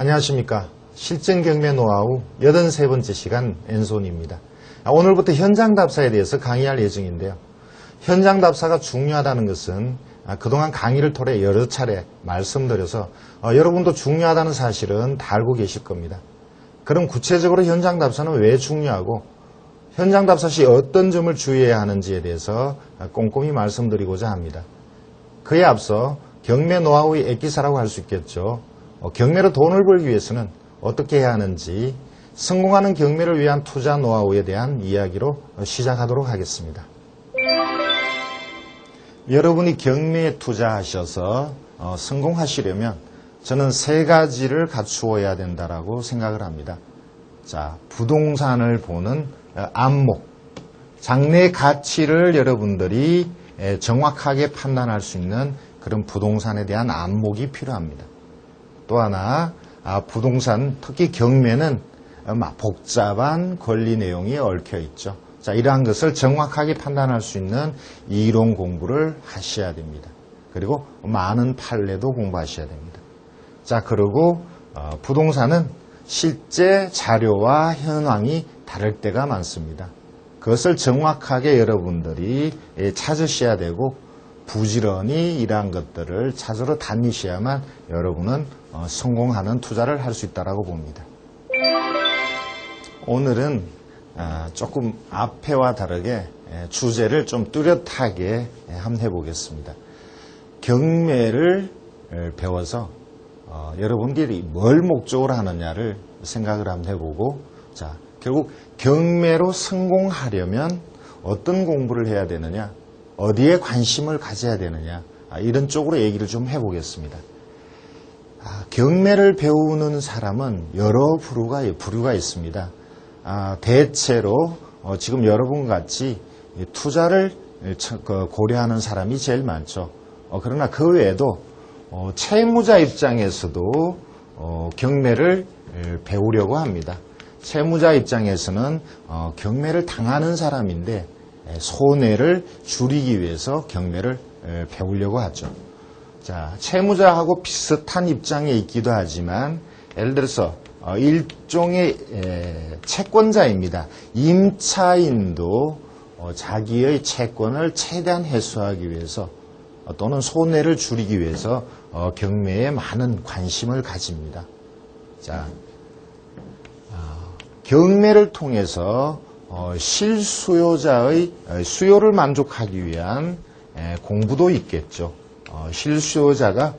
안녕하십니까. 실전 경매 노하우 83번째 시간 앤손입니다. 오늘부터 현장 답사에 대해서 강의할 예정인데요. 현장 답사가 중요하다는 것은 그동안 강의를 통해 여러 차례 말씀드려서 여러분도 중요하다는 사실은 다 알고 계실 겁니다. 그럼 구체적으로 현장 답사는 왜 중요하고 현장 답사 시 어떤 점을 주의해야 하는지에 대해서 꼼꼼히 말씀드리고자 합니다. 그에 앞서 경매 노하우의 액기사라고 할 수 있겠죠. 경매로 돈을 벌기 위해서는 어떻게 해야 하는지 성공하는 경매를 위한 투자 노하우에 대한 이야기로 시작하도록 하겠습니다. 여러분이 경매에 투자하셔서 성공하시려면 저는 세 가지를 갖추어야 된다고 생각을 합니다. 자, 부동산을 보는 안목, 장래 가치를 여러분들이 정확하게 판단할 수 있는 그런 부동산에 대한 안목이 필요합니다. 또 하나, 부동산, 특히 경매는 복잡한 권리 내용이 얽혀 있죠. 자, 이러한 것을 정확하게 판단할 수 있는 이론 공부를 하셔야 됩니다. 그리고 많은 판례도 공부하셔야 됩니다. 자, 그리고 부동산은 실제 자료와 현황이 다를 때가 많습니다. 그것을 정확하게 여러분들이 찾으셔야 되고 부지런히 이러한 것들을 찾으러 다니셔야만 여러분은 성공하는 투자를 할 수 있다고 봅니다. 오늘은 조금 앞에와 다르게 주제를 좀 뚜렷하게 한번 해보겠습니다. 경매를 배워서 여러분들이 뭘 목적으로 하느냐를 생각을 한번 해보고, 자, 결국 경매로 성공하려면 어떤 공부를 해야 되느냐, 어디에 관심을 가져야 되느냐, 이런 쪽으로 얘기를 좀 해보겠습니다. 경매를 배우는 사람은 여러 부류가 있습니다. 대체로 지금 여러분 같이 투자를 고려하는 사람이 제일 많죠. 그러나 그 외에도 채무자 입장에서도 경매를 배우려고 합니다. 채무자 입장에서는 경매를 당하는 사람인데 손해를 줄이기 위해서 경매를 배우려고 하죠. 자, 채무자하고 비슷한 입장에 있기도 하지만 예를 들어서 일종의 채권자입니다. 임차인도 자기의 채권을 최대한 해소하기 위해서 또는 손해를 줄이기 위해서 경매에 많은 관심을 가집니다. 자, 경매를 통해서 실수요자의 수요를 만족하기 위한 공부도 있겠죠. 실수요자가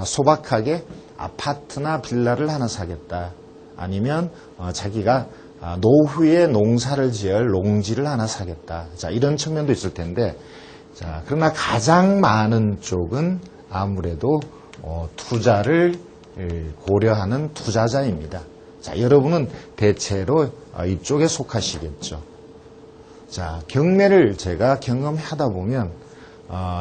소박하게 아파트나 빌라를 하나 사겠다. 아니면 자기가 노후에 농사를 지을 농지를 하나 사겠다. 자, 이런 측면도 있을 텐데, 자, 그러나 가장 많은 쪽은 아무래도 투자를 고려하는 투자자입니다. 자, 여러분은 대체로 이쪽에 속하시겠죠. 자, 경매를 제가 경험하다 보면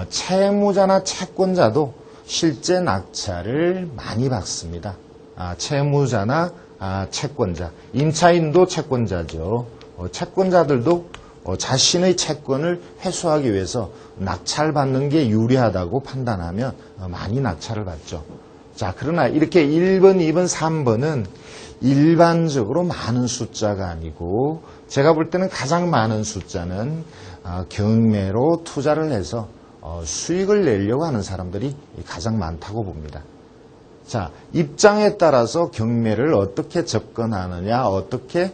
채무자나 채권자도 실제 낙찰을 많이 받습니다. 채무자나 채권자, 임차인도 채권자죠. 채권자들도 자신의 채권을 회수하기 위해서 낙찰받는 게 유리하다고 판단하면 많이 낙찰을 받죠. 자, 그러나 이렇게 1번, 2번, 3번은 일반적으로 많은 숫자가 아니고 제가 볼 때는 가장 많은 숫자는 경매로 투자를 해서 수익을 내려고 하는 사람들이 가장 많다고 봅니다. 자, 입장에 따라서 경매를 어떻게 접근하느냐, 어떻게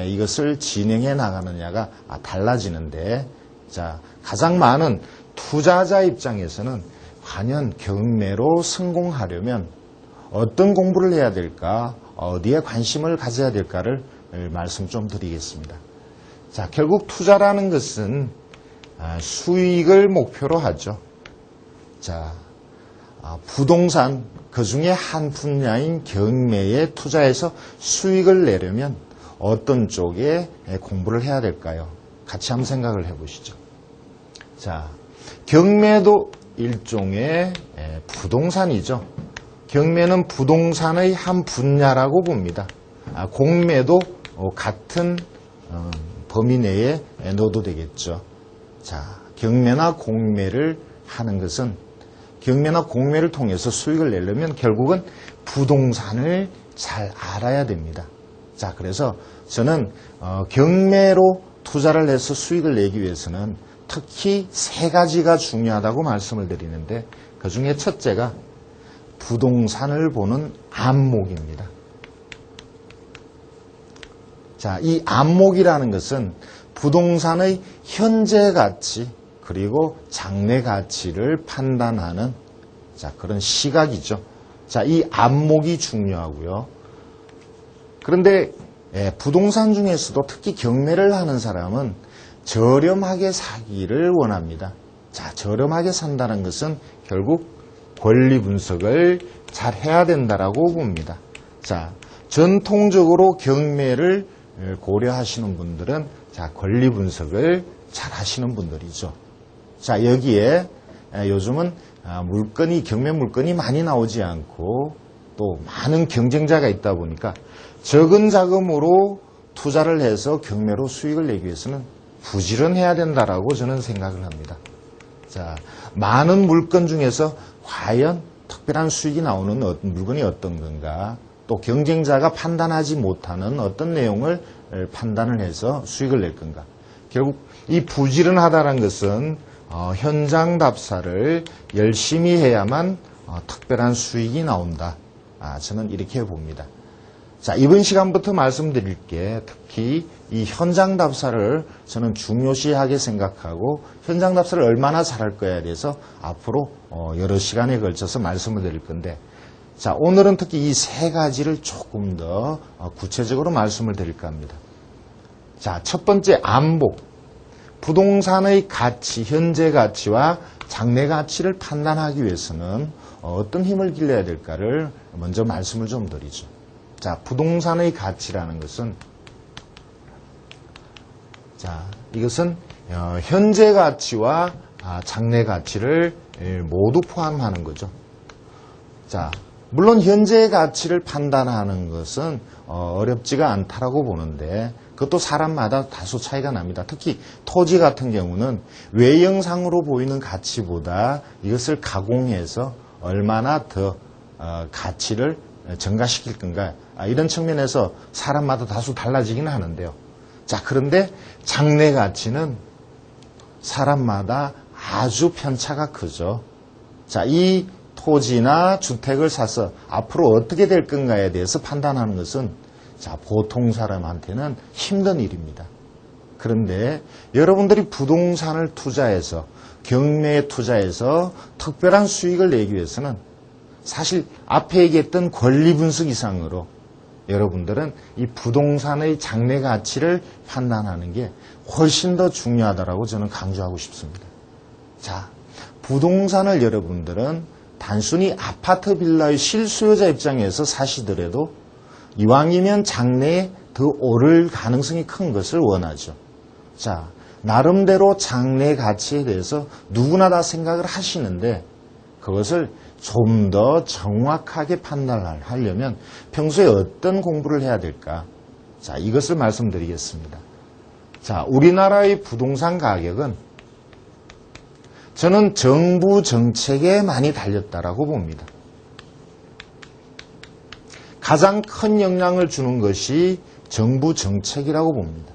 이것을 진행해 나가느냐가 달라지는데, 자, 가장 많은 투자자 입장에서는 과연 경매로 성공하려면 어떤 공부를 해야 될까, 어디에 관심을 가져야 될까를 말씀 좀 드리겠습니다. 자, 결국 투자라는 것은 수익을 목표로 하죠. 자, 부동산 그 중에 한 분야인 경매에 투자해서 수익을 내려면 어떤 쪽에 공부를 해야 될까요? 같이 한번 생각을 해보시죠. 자, 경매도 일종의 부동산이죠. 경매는 부동산의 한 분야라고 봅니다. 공매도 같은 범위 내에 넣어도 되겠죠. 자, 경매나 공매를 하는 것은 경매나 공매를 통해서 수익을 내려면 결국은 부동산을 잘 알아야 됩니다. 자, 그래서 저는 경매로 투자를 해서 수익을 내기 위해서는 특히 세 가지가 중요하다고 말씀을 드리는데 그 중에 첫째가 부동산을 보는 안목입니다. 자, 이 안목이라는 것은 부동산의 현재 가치 그리고 장래 가치를 판단하는 그런 시각이죠. 자, 이 안목이 중요하고요. 그런데 부동산 중에서도 특히 경매를 하는 사람은 저렴하게 사기를 원합니다. 자, 저렴하게 산다는 것은 결국 권리 분석을 잘 해야 된다라고 봅니다. 자, 전통적으로 경매를 고려하시는 분들은 권리 분석을 잘 하시는 분들이죠. 자, 여기에 요즘은 경매 물건이 많이 나오지 않고 또 많은 경쟁자가 있다 보니까 적은 자금으로 투자를 해서 경매로 수익을 내기 위해서는 부지런해야 된다라고 저는 생각을 합니다. 자, 많은 물건 중에서 과연 특별한 수익이 나오는 물건이 어떤 건가, 또 경쟁자가 판단하지 못하는 어떤 내용을 판단을 해서 수익을 낼 건가. 결국 이 부지런하다는 것은 현장 답사를 열심히 해야만 특별한 수익이 나온다. 저는 이렇게 봅니다. 자, 이번 시간부터 말씀드릴 게 특히 이 현장 답사를 저는 중요시하게 생각하고 현장 답사를 얼마나 잘할 거야에 대해서 앞으로 여러 시간에 걸쳐서 말씀을 드릴 건데, 자, 오늘은 특히 이 세 가지를 조금 더 구체적으로 말씀을 드릴까 합니다. 자, 첫 번째 안목. 부동산의 가치, 현재 가치와 장래 가치를 판단하기 위해서는 어떤 힘을 길러야 될까를 먼저 말씀을 좀 드리죠. 자, 부동산의 가치라는 것은, 자, 이것은 현재 가치와 장래 가치를 모두 포함하는 거죠. 자, 물론 현재 가치를 판단하는 것은 어렵지가 않다라고 보는데 그것도 사람마다 다소 차이가 납니다. 특히 토지 같은 경우는 외형상으로 보이는 가치보다 이것을 가공해서 얼마나 더 가치를 증가시킬 건가, 이런 측면에서 사람마다 다소 달라지긴 하는데요. 자, 그런데 장래 가치는 사람마다 아주 편차가 크죠. 자, 이 토지나 주택을 사서 앞으로 어떻게 될 건가에 대해서 판단하는 것은 보통 사람한테는 힘든 일입니다. 그런데 여러분들이 부동산을 투자해서 경매에 투자해서 특별한 수익을 내기 위해서는 사실 앞에 얘기했던 권리 분석 이상으로 여러분들은 이 부동산의 장래 가치를 판단하는 게 훨씬 더 중요하다고 저는 강조하고 싶습니다. 자, 부동산을 여러분들은 단순히 아파트 빌라의 실수요자 입장에서 사시더라도 이왕이면 장래에 더 오를 가능성이 큰 것을 원하죠. 자, 나름대로 장래 가치에 대해서 누구나 다 생각을 하시는데 그것을 좀 더 정확하게 판단하려면 평소에 어떤 공부를 해야 될까? 자, 이것을 말씀드리겠습니다. 자, 우리나라의 부동산 가격은 저는 정부 정책에 많이 달렸다라고 봅니다. 가장 큰 영향을 주는 것이 정부 정책이라고 봅니다.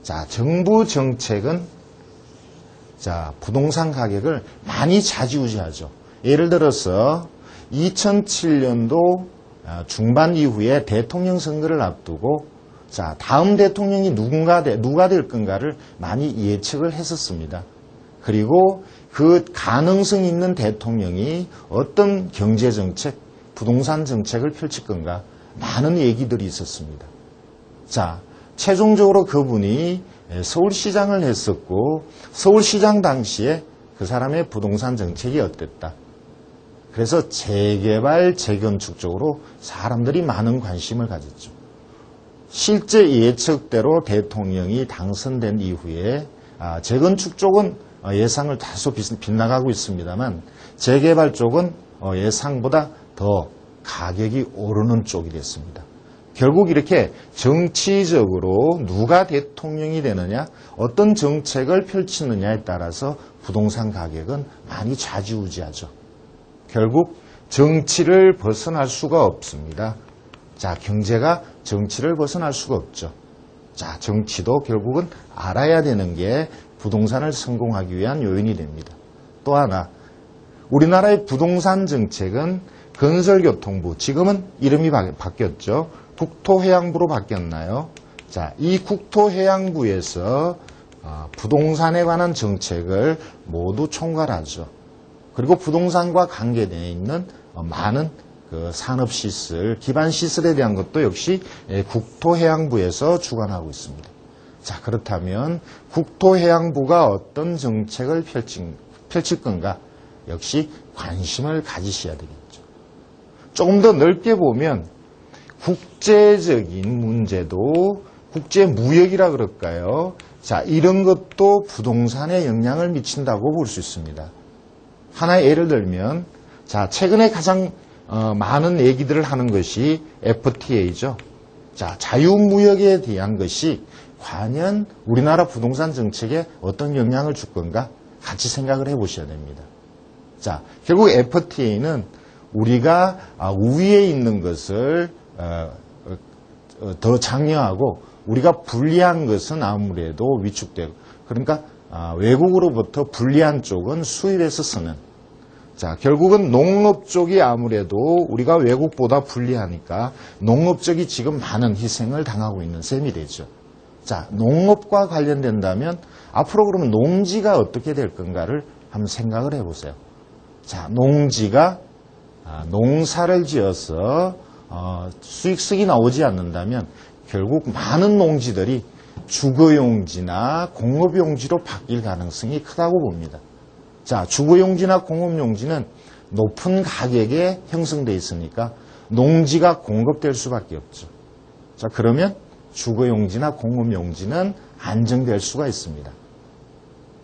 자, 정부 정책은 부동산 가격을 많이 좌지우지하죠. 예를 들어서 2007년도 중반 이후에 대통령 선거를 앞두고 다음 대통령이 누가 될 건가를 많이 예측을 했었습니다. 그리고 그 가능성 있는 대통령이 어떤 경제정책, 부동산 정책을 펼칠 건가 많은 얘기들이 있었습니다. 자, 최종적으로 그분이 서울시장을 했었고 서울시장 당시에 그 사람의 부동산 정책이 어땠다. 그래서 재개발, 재건축 쪽으로 사람들이 많은 관심을 가졌죠. 실제 예측대로 대통령이 당선된 이후에 재건축 쪽은 예상을 다소 빗나가고 있습니다만 재개발 쪽은 예상보다 더 가격이 오르는 쪽이 됐습니다. 결국 이렇게 정치적으로 누가 대통령이 되느냐, 어떤 정책을 펼치느냐에 따라서 부동산 가격은 많이 좌지우지하죠. 결국 정치를 벗어날 수가 없습니다. 자, 경제가 정치를 벗어날 수가 없죠. 자, 정치도 결국은 알아야 되는 게 부동산을 성공하기 위한 요인이 됩니다. 또 하나, 우리나라의 부동산 정책은 건설교통부, 지금은 이름이 바뀌었죠. 국토해양부로 바뀌었나요? 자, 이 국토해양부에서 부동산에 관한 정책을 모두 총괄하죠. 그리고 부동산과 관계되어 있는 많은 그 산업시설, 기반시설에 대한 것도 역시 국토해양부에서 주관하고 있습니다. 자, 그렇다면 국토해양부가 어떤 정책을 펼칠 건가? 역시 관심을 가지셔야 되겠죠. 조금 더 넓게 보면 국제적인 문제도 국제무역이라 그럴까요? 자, 이런 것도 부동산에 영향을 미친다고 볼 수 있습니다. 하나의 예를 들면, 자, 최근에 가장 많은 얘기들을 하는 것이 FTA죠. 자, 자유무역에 대한 것이 과연 우리나라 부동산 정책에 어떤 영향을 줄 건가? 같이 생각을 해보셔야 됩니다. 자, 결국 FTA는 우리가 우위에 있는 것을 더 장려하고 우리가 불리한 것은 아무래도 위축되고, 그러니까 외국으로부터 불리한 쪽은 수입해서 쓰는, 자, 결국은 농업 쪽이 아무래도 우리가 외국보다 불리하니까 농업 쪽이 지금 많은 희생을 당하고 있는 셈이 되죠. 자, 농업과 관련된다면 앞으로 그러면 농지가 어떻게 될 건가를 한번 생각을 해보세요. 자, 농지가 농사를 지어서 수익성이 나오지 않는다면 결국 많은 농지들이 주거용지나 공업용지로 바뀔 가능성이 크다고 봅니다. 자, 주거용지나 공업용지는 높은 가격에 형성되어 있으니까 농지가 공급될 수밖에 없죠. 자, 그러면 주거용지나 공업용지는 안정될 수가 있습니다.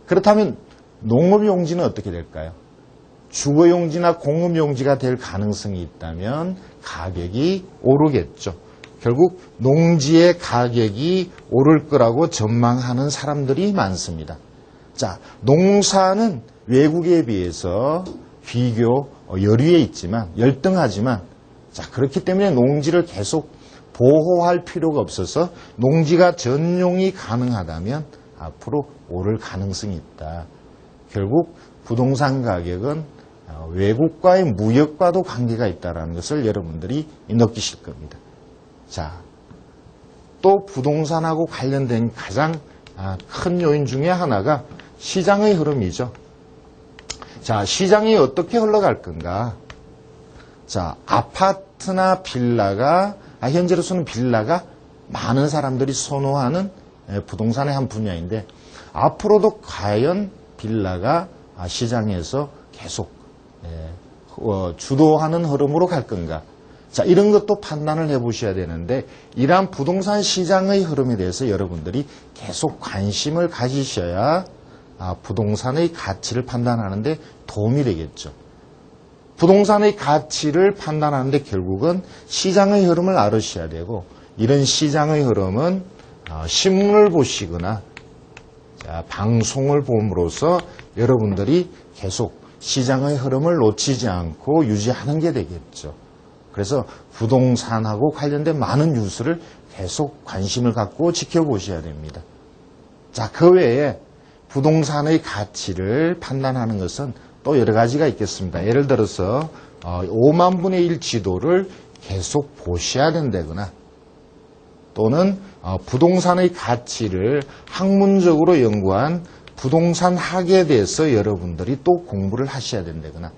그렇다면 농업용지는 어떻게 될까요? 주거용지나 공업용지가 될 가능성이 있다면 가격이 오르겠죠. 결국 농지의 가격이 오를 거라고 전망하는 사람들이 많습니다. 자, 농사는 외국에 비해서 비교 열위에 있지만, 열등하지만, 자, 그렇기 때문에 농지를 계속 보호할 필요가 없어서 농지가 전용이 가능하다면 앞으로 오를 가능성이 있다. 결국 부동산 가격은 외국과의 무역과도 관계가 있다는 것을 여러분들이 느끼실 겁니다. 자, 또 부동산하고 관련된 가장 큰 요인 중에 하나가 시장의 흐름이죠. 자, 시장이 어떻게 흘러갈 건가? 자, 아파트나 빌라가, 현재로서는 빌라가 많은 사람들이 선호하는 부동산의 한 분야인데, 앞으로도 과연 빌라가 시장에서 계속 주도하는 흐름으로 갈 건가? 자, 이런 것도 판단을 해보셔야 되는데, 이러한 부동산 시장의 흐름에 대해서 여러분들이 계속 관심을 가지셔야 부동산의 가치를 판단하는데 도움이 되겠죠. 부동산의 가치를 판단하는데 결국은 시장의 흐름을 알으셔야 되고, 이런 시장의 흐름은 신문을 보시거나 방송을 봄으로써 여러분들이 계속 시장의 흐름을 놓치지 않고 유지하는 게 되겠죠. 그래서 부동산하고 관련된 많은 뉴스를 계속 관심을 갖고 지켜보셔야 됩니다. 자, 그 외에 부동산의 가치를 판단하는 것은 또 여러 가지가 있겠습니다. 예를 들어서 5만 분의 1 지도를 계속 보셔야 된다거나, 또는 부동산의 가치를 학문적으로 연구한 부동산 학에 대해서 여러분들이 또 공부를 하셔야 된다거나,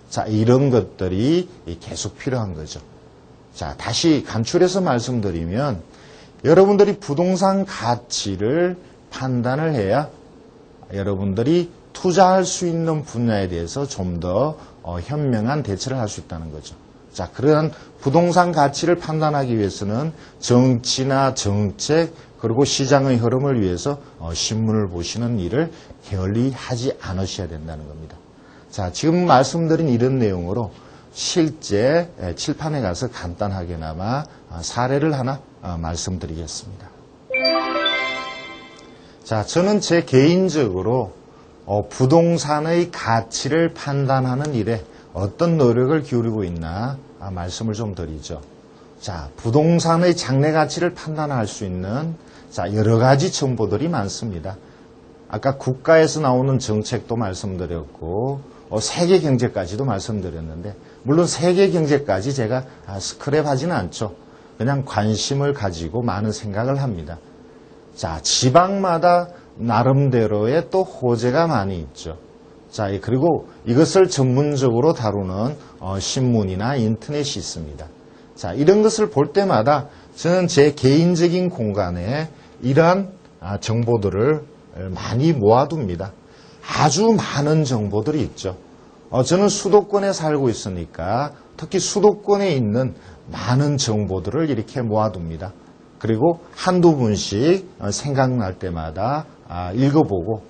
자, 이런 것들이 계속 필요한 거죠. 자, 다시 간추려서 말씀드리면 여러분들이 부동산 가치를 판단을 해야 여러분들이 투자할 수 있는 분야에 대해서 좀 더 현명한 대처를 할 수 있다는 거죠. 자, 그러한 부동산 가치를 판단하기 위해서는 정치나 정책, 그리고 시장의 흐름을 위해서 신문을 보시는 일을 게을리 하지 않으셔야 된다는 겁니다. 자, 지금 말씀드린 이런 내용으로 실제 칠판에 가서 간단하게나마 사례를 하나 말씀드리겠습니다. 자, 저는 제 개인적으로 부동산의 가치를 판단하는 일에 어떤 노력을 기울이고 있나 말씀을 좀 드리죠. 자, 부동산의 장래 가치를 판단할 수 있는 자, 여러 가지 정보들이 많습니다. 아까 국가에서 나오는 정책도 말씀드렸고 세계 경제까지도 말씀드렸는데 물론 세계 경제까지 제가 스크랩하지는 않죠. 그냥 관심을 가지고 많은 생각을 합니다. 자, 지방마다 나름대로의 또 호재가 많이 있죠. 자, 그리고 이것을 전문적으로 다루는 신문이나 인터넷이 있습니다. 자, 이런 것을 볼 때마다 저는 제 개인적인 공간에 이러한 정보들을 많이 모아둡니다. 아주 많은 정보들이 있죠. 저는 수도권에 살고 있으니까 특히 수도권에 있는 많은 정보들을 이렇게 모아둡니다. 그리고 한두 분씩 생각날 때마다 읽어보고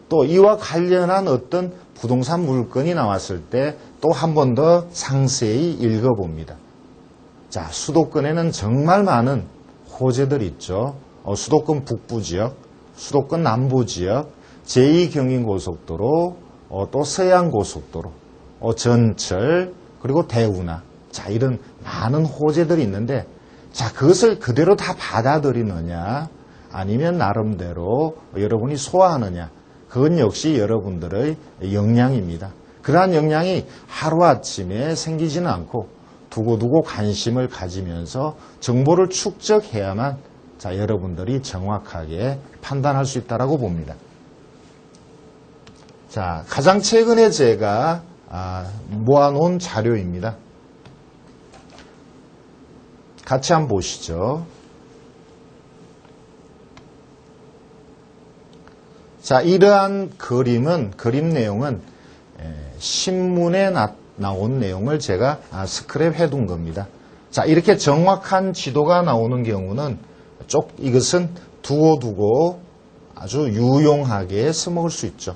또 이와 관련한 어떤 부동산 물건이 나왔을 때 또 한 번 더 상세히 읽어봅니다. 자, 수도권에는 정말 많은 호재들이 있죠. 수도권 북부 지역, 수도권 남부 지역, 제2경인고속도로, 또 서해안고속도로, 전철, 그리고 대운하. 자, 이런 많은 호재들이 있는데, 자, 그것을 그대로 다 받아들이느냐, 아니면 나름대로 여러분이 소화하느냐, 그건 역시 여러분들의 역량입니다. 그러한 역량이 하루아침에 생기지는 않고, 두고두고 관심을 가지면서 정보를 축적해야만 자, 여러분들이 정확하게 판단할 수 있다고 봅니다. 자, 가장 최근에 제가 모아놓은 자료입니다. 같이 한번 보시죠. 자, 이러한 그림 내용은 신문에 나온 내용을 제가 스크랩 해둔 겁니다. 자, 이렇게 정확한 지도가 나오는 경우는 이것은 두고두고 아주 유용하게 써먹을 수 있죠.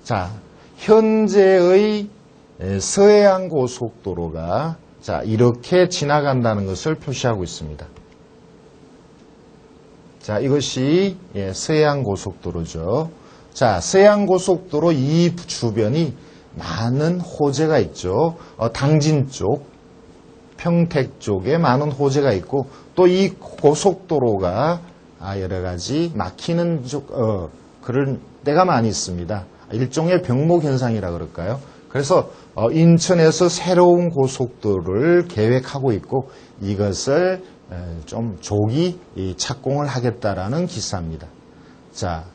자, 현재의 서해안 고속도로가 자, 이렇게 지나간다는 것을 표시하고 있습니다. 자, 이것이 서해안 고속도로죠. 자, 서해안 고속도로 이 주변이 많은 호재가 있죠. 당진 쪽, 평택 쪽에 많은 호재가 있고 또 이 고속도로가 여러 가지 막히는 그런 때가 많이 있습니다. 일종의 병목 현상이라 그럴까요? 그래서 인천에서 새로운 고속도로를 계획하고 있고 이것을 좀 조기 착공을 하겠다라는 기사입니다. 자,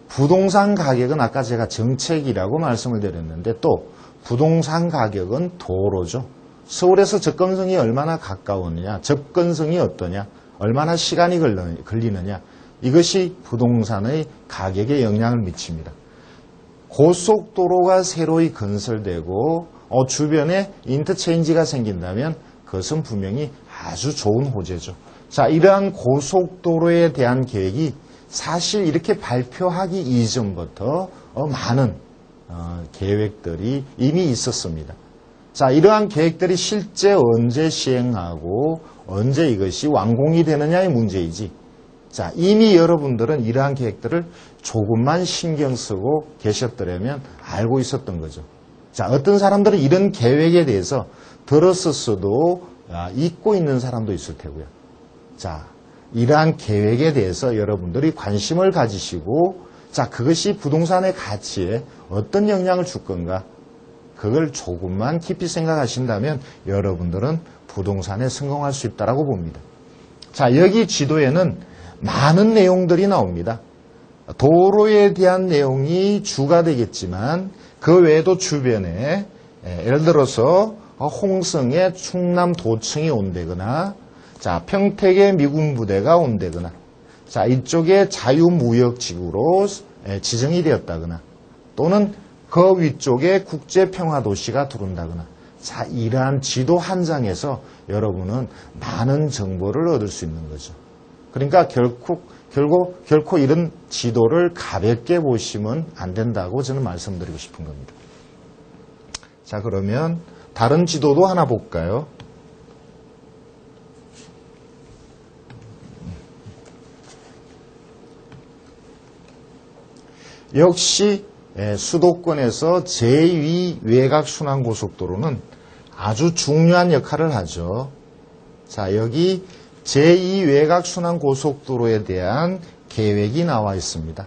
부동산 가격은 아까 제가 정책이라고 말씀을 드렸는데 또 부동산 가격은 도로죠. 서울에서 접근성이 얼마나 가까우느냐, 접근성이 어떠냐, 얼마나 시간이 걸리느냐, 이것이 부동산의 가격에 영향을 미칩니다. 고속도로가 새로이 건설되고 주변에 인터체인지가 생긴다면 그것은 분명히 아주 좋은 호재죠. 자, 이러한 고속도로에 대한 계획이 사실 이렇게 발표하기 이전부터 많은 계획들이 이미 있었습니다. 자, 이러한 계획들이 실제 언제 시행하고 언제 이것이 완공이 되느냐의 문제이지. 자, 이미 여러분들은 이러한 계획들을 조금만 신경 쓰고 계셨더라면 알고 있었던 거죠. 자, 어떤 사람들은 이런 계획에 대해서 들었을 수도 잊고 있는 사람도 있을 테고요. 자, 이러한 계획에 대해서 여러분들이 관심을 가지시고 자, 그것이 부동산의 가치에 어떤 영향을 줄 건가? 그걸 조금만 깊이 생각하신다면 여러분들은 부동산에 성공할 수 있다고 봅니다. 자, 여기 지도에는 많은 내용들이 나옵니다. 도로에 대한 내용이 주가 되겠지만 그 외에도 주변에 예를 들어서 홍성에 충남 도청이 온다거나 자, 평택에 미군 부대가 온다거나 자, 이쪽에 자유무역지구로 지정이 되었다거나 또는 그 위쪽에 국제평화도시가 들어온다거나 자, 이러한 지도 한 장에서 여러분은 많은 정보를 얻을 수 있는 거죠. 그러니까 결코 이런 지도를 가볍게 보시면 안 된다고 저는 말씀드리고 싶은 겁니다. 자, 그러면 다른 지도도 하나 볼까요? 역시 수도권에서 제2 외곽순환고속도로는 아주 중요한 역할을 하죠. 자, 여기 제2외곽순환고속도로에 대한 계획이 나와 있습니다.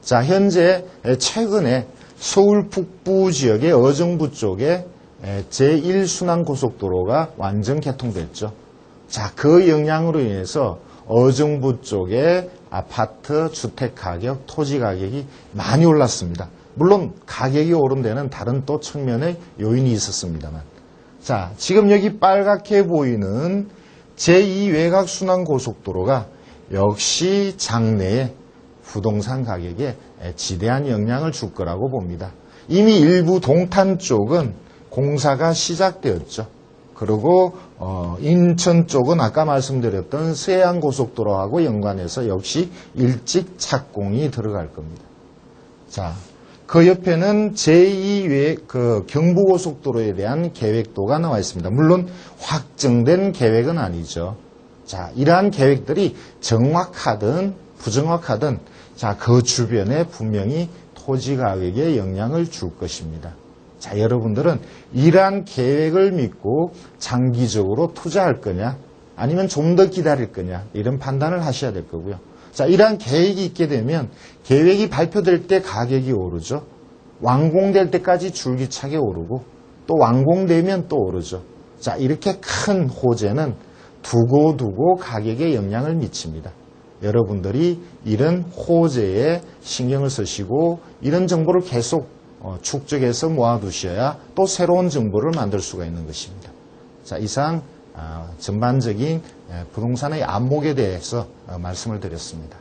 자, 현재 최근에 서울 북부 지역의 어정부 쪽에 제1순환고속도로가 완전 개통됐죠. 자, 그 영향으로 인해서 어정부 쪽에 아파트, 주택 가격, 토지 가격이 많이 올랐습니다. 물론 가격이 오른 데는 다른 또 측면의 요인이 있었습니다만. 자, 지금 여기 빨갛게 보이는 제2외곽순환고속도로가 역시 장래에 부동산 가격에 지대한 영향을 줄 거라고 봅니다. 이미 일부 동탄 쪽은 공사가 시작되었죠. 그리고 인천 쪽은 아까 말씀드렸던 서해안고속도로하고 연관해서 역시 일찍 착공이 들어갈 겁니다. 자, 그 옆에는 제2 경부고속도로에 대한 계획도가 나와 있습니다. 물론 확정된 계획은 아니죠. 자, 이러한 계획들이 정확하든 부정확하든 자, 그 주변에 분명히 토지 가격에 영향을 줄 것입니다. 자, 여러분들은 이러한 계획을 믿고 장기적으로 투자할 거냐 아니면 좀 더 기다릴 거냐 이런 판단을 하셔야 될 거고요. 자, 이러한 계획이 있게 되면 계획이 발표될 때 가격이 오르죠. 완공될 때까지 줄기차게 오르고 또 완공되면 또 오르죠. 자, 이렇게 큰 호재는 두고두고 가격에 영향을 미칩니다. 여러분들이 이런 호재에 신경을 쓰시고 이런 정보를 계속 축적해서 모아두셔야 또 새로운 정보를 만들 수가 있는 것입니다. 자, 이상 전반적인 부동산의 안목에 대해서 말씀을 드렸습니다.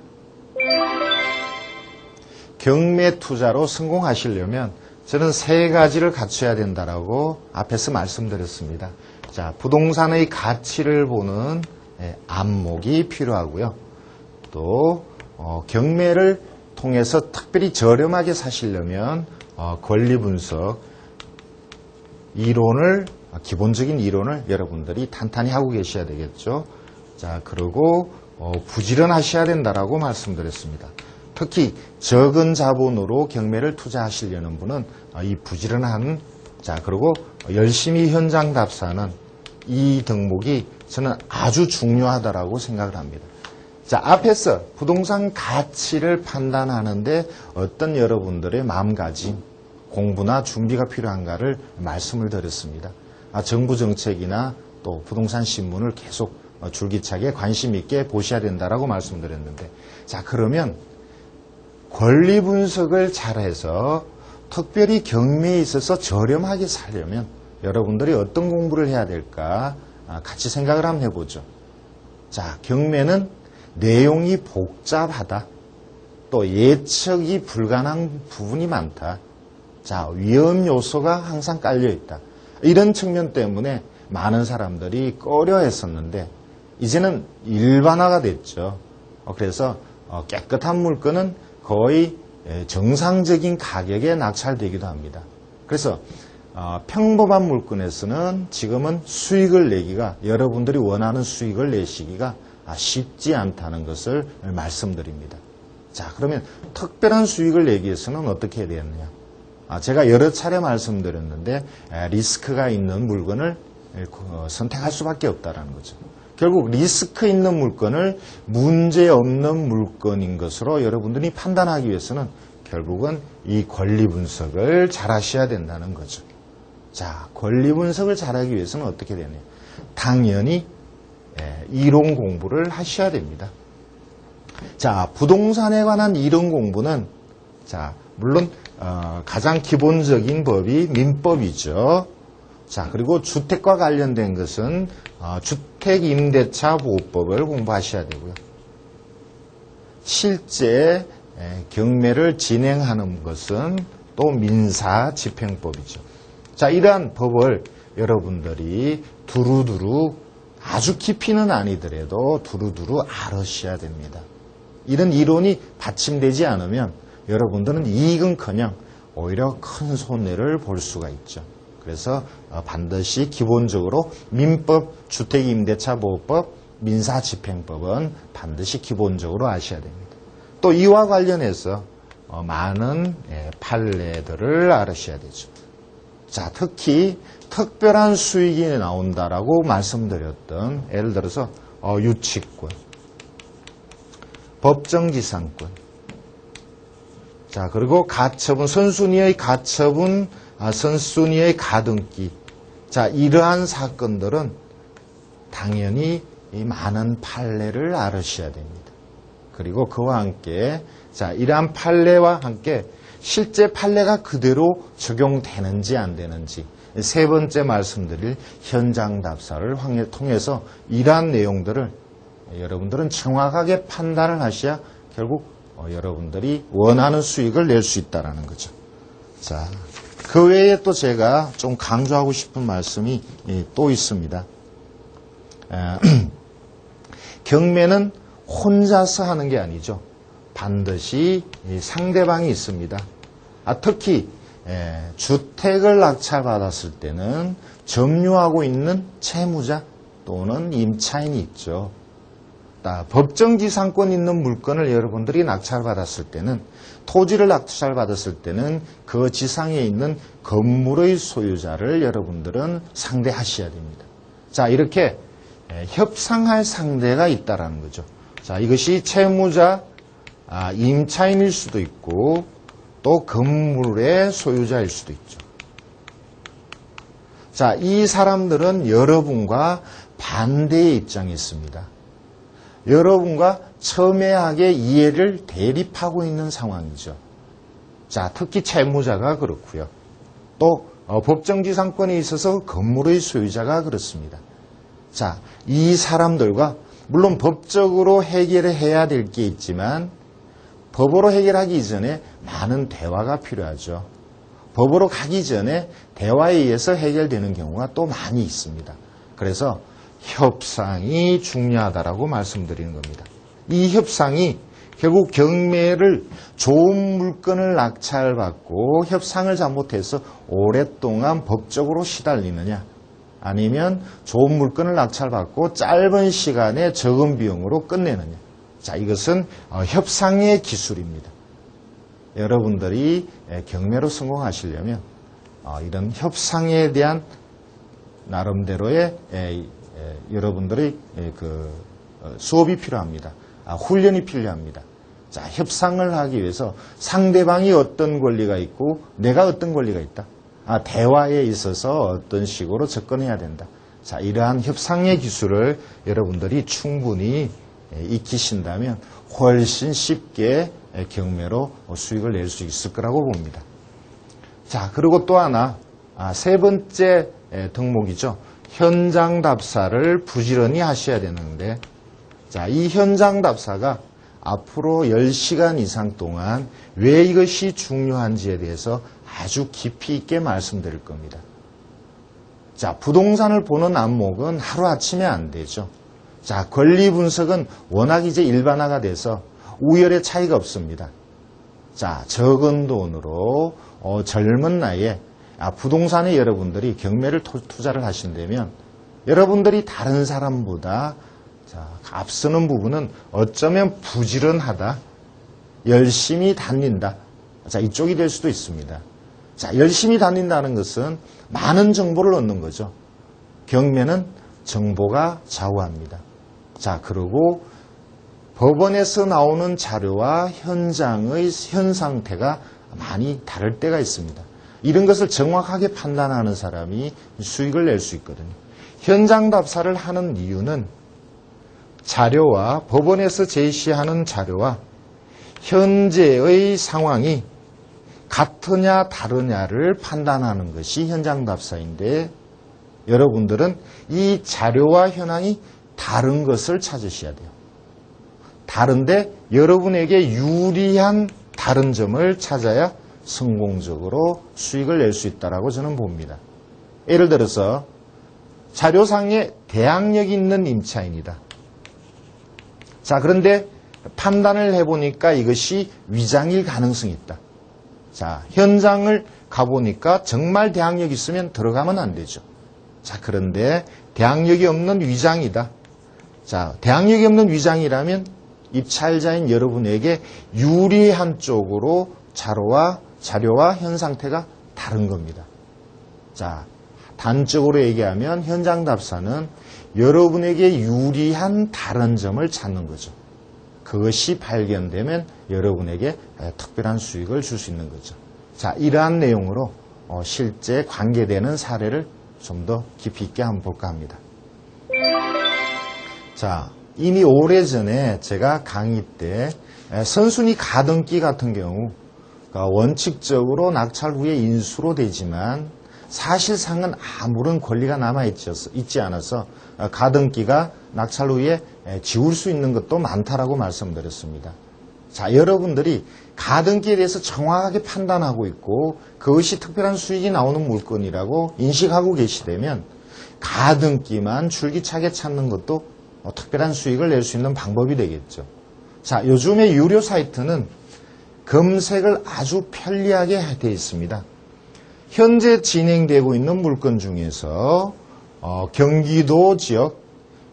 경매 투자로 성공하시려면 저는 세 가지를 갖춰야 된다라고 앞에서 말씀드렸습니다. 자, 부동산의 가치를 보는 안목이 필요하고요. 또 경매를 통해서 특별히 저렴하게 사시려면 권리 분석 이론을 기본적인 이론을 여러분들이 탄탄히 하고 계셔야 되겠죠. 자, 그리고 부지런하셔야 된다라고 말씀드렸습니다. 특히 적은 자본으로 경매를 투자하시려는 분은 이 부지런한 자 그리고 열심히 현장 답사는 이 덕목이 저는 아주 중요하다라고 생각을 합니다. 자, 앞에서 부동산 가치를 판단하는데 어떤 여러분들의 마음가짐, 공부나 준비가 필요한가를 말씀을 드렸습니다. 정부 정책이나 또 부동산 신문을 계속 줄기차게 관심 있게 보셔야 된다라고 말씀드렸는데, 자, 그러면 권리 분석을 잘해서 특별히 경매에 있어서 저렴하게 살려면 여러분들이 어떤 공부를 해야 될까 같이 생각을 한번 해보죠. 자, 경매는 내용이 복잡하다. 또 예측이 불가능한 부분이 많다. 자, 위험 요소가 항상 깔려 있다. 이런 측면 때문에 많은 사람들이 꺼려 했었는데 이제는 일반화가 됐죠. 그래서 깨끗한 물건은 거의 정상적인 가격에 낙찰되기도 합니다. 그래서 평범한 물건에서는 지금은 수익을 내기가 여러분들이 원하는 수익을 내시기가 쉽지 않다는 것을 말씀드립니다. 자, 그러면 특별한 수익을 내기 위해서는 어떻게 해야 되느냐? 제가 여러 차례 말씀드렸는데 리스크가 있는 물건을 선택할 수밖에 없다는 거죠. 결국 리스크 있는 물건을 문제없는 물건인 것으로 여러분들이 판단하기 위해서는 결국은 이 권리 분석을 잘 하셔야 된다는 거죠. 자, 권리 분석을 잘하기 위해서는 어떻게 되느냐? 당연히 이론 공부를 하셔야 됩니다. 자, 부동산에 관한 이론 공부는 자, 물론 가장 기본적인 법이 민법이죠. 자, 그리고 주택과 관련된 것은 주택임대차 보호법을 공부하셔야 되고요. 실제 경매를 진행하는 것은 또 민사집행법이죠. 자, 이러한 법을 여러분들이 두루두루 아주 깊이는 아니더라도 두루두루 알으셔야 됩니다. 이런 이론이 받침되지 않으면 여러분들은 이익은커녕 오히려 큰 손해를 볼 수가 있죠. 그래서 반드시 기본적으로 민법, 주택임대차보호법, 민사집행법은 반드시 기본적으로 아셔야 됩니다. 또 이와 관련해서 많은 판례들을 알으셔야 되죠. 자, 특히 특별한 수익이 나온다라고 말씀드렸던 예를 들어서 유치권, 법정지상권, 자, 그리고 가처분, 선순위의 가처분, 선순위의 가등기. 자, 이러한 사건들은 당연히 이 많은 판례를 알으셔야 됩니다. 그리고 그와 함께, 자, 이러한 판례와 함께 실제 판례가 그대로 적용되는지 안 되는지, 세 번째 말씀드릴 현장 답사를 통해서 이러한 내용들을 여러분들은 정확하게 판단을 하셔야 결국 여러분들이 원하는 수익을 낼 수 있다는 거죠. 자, 그 외에 또 제가 좀 강조하고 싶은 말씀이 또 있습니다. 경매는 혼자서 하는 게 아니죠. 반드시 상대방이 있습니다. 특히 주택을 낙찰받았을 때는 점유하고 있는 채무자 또는 임차인이 있죠. 법정지상권 있는 물건을 여러분들이 낙찰받았을 때는, 토지를 낙찰받았을 때는 그 지상에 있는 건물의 소유자를 여러분들은 상대하셔야 됩니다. 자, 이렇게 협상할 상대가 있다라는 거죠. 자, 이것이 채무자, 임차인일 수도 있고 또 건물의 소유자일 수도 있죠. 자, 이 사람들은 여러분과 반대의 입장에 있습니다. 여러분과 첨예하게 이해를 대립하고 있는 상황이죠. 자, 특히 채무자가 그렇고요. 또 법정지상권에 있어서 건물의 소유자가 그렇습니다. 자, 이 사람들과 물론 법적으로 해결을 해야 될 게 있지만 법으로 해결하기 이전에 많은 대화가 필요하죠. 법으로 가기 전에 대화에 의해서 해결되는 경우가 또 많이 있습니다. 그래서 협상이 중요하다라고 말씀드리는 겁니다. 이 협상이 결국 경매를 좋은 물건을 낙찰받고 협상을 잘못해서 오랫동안 법적으로 시달리느냐, 아니면 좋은 물건을 낙찰받고 짧은 시간에 적은 비용으로 끝내느냐. 자, 이것은 협상의 기술입니다. 여러분들이 경매로 성공하시려면 이런 협상에 대한 나름대로의 여러분들의 수업이 필요합니다. 훈련이 필요합니다. 자, 협상을 하기 위해서 상대방이 어떤 권리가 있고 내가 어떤 권리가 있다. 대화에 있어서 어떤 식으로 접근해야 된다. 자, 이러한 협상의 기술을 여러분들이 충분히 익히신다면 훨씬 쉽게 경매로 수익을 낼 수 있을 거라고 봅니다. 자, 그리고 또 하나, 세 번째 덕목이죠. 현장 답사를 부지런히 하셔야 되는데, 자, 이 현장 답사가 앞으로 10시간 이상 동안 왜 이것이 중요한지에 대해서 아주 깊이 있게 말씀드릴 겁니다. 자, 부동산을 보는 안목은 하루아침에 안 되죠. 자, 권리 분석은 워낙 이제 일반화가 돼서 우열의 차이가 없습니다. 자, 적은 돈으로 젊은 나이에 부동산에 여러분들이 경매를 투자를 하신다면 여러분들이 다른 사람보다 앞서는 부분은 어쩌면 부지런하다, 열심히 다닌다. 자, 이쪽이 될 수도 있습니다. 자, 열심히 다닌다는 것은 많은 정보를 얻는 거죠. 경매는 정보가 좌우합니다. 자, 그리고 법원에서 나오는 자료와 현장의 현 상태가 많이 다를 때가 있습니다. 이런 것을 정확하게 판단하는 사람이 수익을 낼 수 있거든요. 현장 답사를 하는 이유는 자료와 법원에서 제시하는 자료와 현재의 상황이 같으냐 다르냐를 판단하는 것이 현장 답사인데, 여러분들은 이 자료와 현황이 다른 것을 찾으셔야 돼요. 다른데 여러분에게 유리한 다른 점을 찾아야 성공적으로 수익을 낼 수 있다고 저는 봅니다. 예를 들어서 자료상에 대항력이 있는 임차인이다. 자, 그런데 판단을 해보니까 이것이 위장일 가능성이 있다. 자, 현장을 가보니까 정말 대항력이 있으면 들어가면 안 되죠. 자, 그런데 대항력이 없는 위장이다. 자, 대항력이 없는 위장이라면 입찰자인 여러분에게 유리한 쪽으로 자료와 현 상태가 다른 겁니다. 자, 단적으로 얘기하면 현장답사는 여러분에게 유리한 다른 점을 찾는 거죠. 그것이 발견되면 여러분에게 특별한 수익을 줄 수 있는 거죠. 자, 이러한 내용으로 실제 관계되는 사례를 좀 더 깊이 있게 한번 볼까 합니다. 자, 이미 오래전에 제가 강의 때 선순위 가등기 같은 경우 원칙적으로 낙찰 후에 인수로 되지만 사실상은 아무런 권리가 남아있지 않아서 가등기가 낙찰 후에 지울 수 있는 것도 많다라고 말씀드렸습니다. 자, 여러분들이 가등기에 대해서 정확하게 판단하고 있고 그것이 특별한 수익이 나오는 물건이라고 인식하고 계시다면 가등기만 줄기차게 찾는 것도 특별한 수익을 낼 수 있는 방법이 되겠죠. 자, 요즘의 유료 사이트는 검색을 아주 편리하게 되어 있습니다. 현재 진행되고 있는 물건 중에서 경기도 지역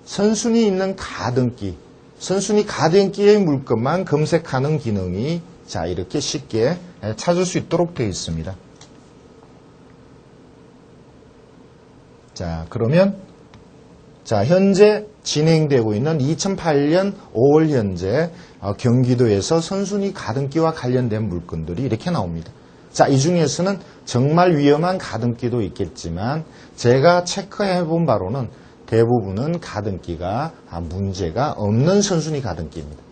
선순위 있는 가등기, 선순위 가등기의 물건만 검색하는 기능이 자, 이렇게 쉽게 찾을 수 있도록 되어 있습니다. 자, 그러면 자, 현재 진행되고 있는 2008년 5월 현재 경기도에서 선순위 가등기와 관련된 물건들이 이렇게 나옵니다. 자, 이 중에서는 정말 위험한 가등기도 있겠지만 제가 체크해 본 바로는 대부분은 가등기가 문제가 없는 선순위 가등기입니다.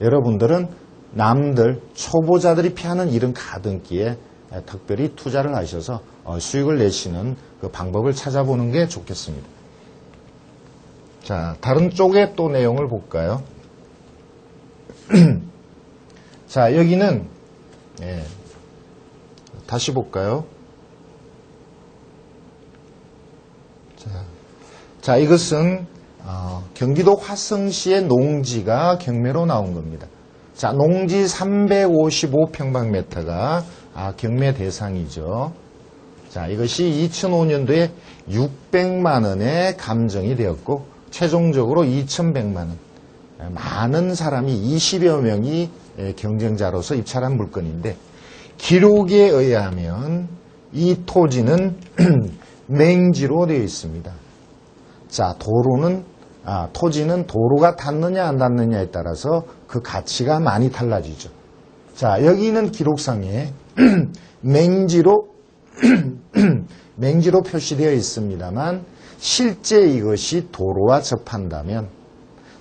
여러분들은 남들 초보자들이 피하는 이런 가등기에 특별히 투자를 하셔서 수익을 내시는 그 방법을 찾아보는 게 좋겠습니다. 자, 다른 쪽에 또 내용을 볼까요? 자, 여기는 다시 볼까요? 자, 이것은 경기도 화성시의 농지가 경매로 나온 겁니다. 자, 농지 355평방미터가 경매 대상이죠. 자, 이것이 2005년도에 600만 원에 감정이 되었고 최종적으로 2,100만 원. 많은 사람이 20여 명이 경쟁자로서 입찰한 물건인데 기록에 의하면 이 토지는 맹지로 되어 있습니다. 자, 토지는 도로가 닿느냐 안 닿느냐에 따라서 그 가치가 많이 달라지죠. 자, 여기 있는 기록상에 맹지로 표시되어 있습니다만 실제 이것이 도로와 접한다면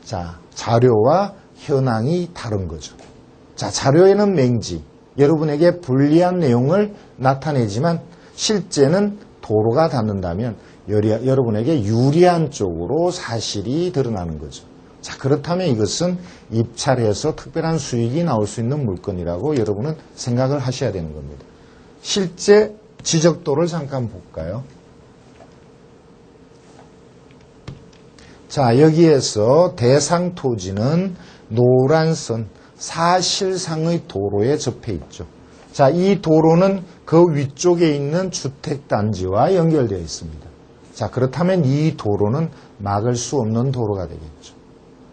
자, 자료와 현황이 다른 거죠. 자, 자료에는 맹지, 여러분에게 불리한 내용을 나타내지만 실제는 도로가 닿는다면 여러분에게 유리한 쪽으로 사실이 드러나는 거죠. 자, 그렇다면 이것은 입찰해서 특별한 수익이 나올 수 있는 물건이라고 여러분은 생각을 하셔야 되는 겁니다. 실제 지적도를 잠깐 볼까요? 자, 여기에서 대상 토지는 노란 선, 사실상의 도로에 접해 있죠. 자, 이 도로는 그 위쪽에 있는 주택단지와 연결되어 있습니다. 자, 그렇다면 이 도로는 막을 수 없는 도로가 되겠죠.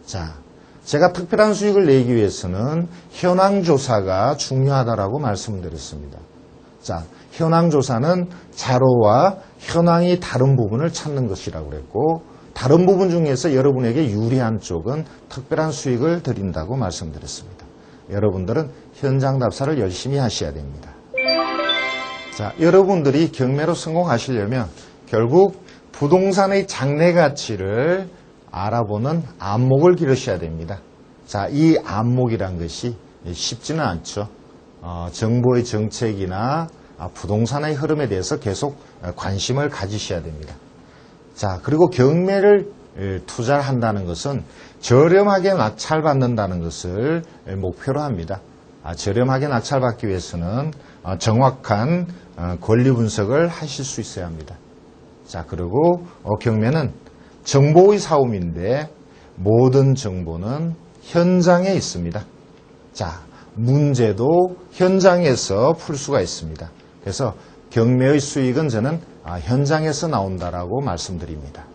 자, 제가 특별한 수익을 내기 위해서는 현황조사가 중요하다라고 말씀드렸습니다. 자, 현황조사는 자료와 현황이 다른 부분을 찾는 것이라고 그랬고 다른 부분 중에서 여러분에게 유리한 쪽은 특별한 수익을 드린다고 말씀드렸습니다. 여러분들은 현장 답사를 열심히 하셔야 됩니다. 자, 여러분들이 경매로 성공하시려면 결국 부동산의 장래 가치를 알아보는 안목을 기르셔야 됩니다. 자, 이 안목이란 것이 쉽지는 않죠. 정부의 정책이나 부동산의 흐름에 대해서 계속 관심을 가지셔야 됩니다. 자, 그리고 경매를 투자한다는 것은 저렴하게 낙찰받는다는 것을 목표로 합니다. 저렴하게 낙찰받기 위해서는 정확한 권리 분석을 하실 수 있어야 합니다. 자, 그리고 경매는 정보의 싸움인데 모든 정보는 현장에 있습니다. 자, 문제도 현장에서 풀 수가 있습니다. 그래서 경매의 수익은 저는 현장에서 나온다라고 말씀드립니다.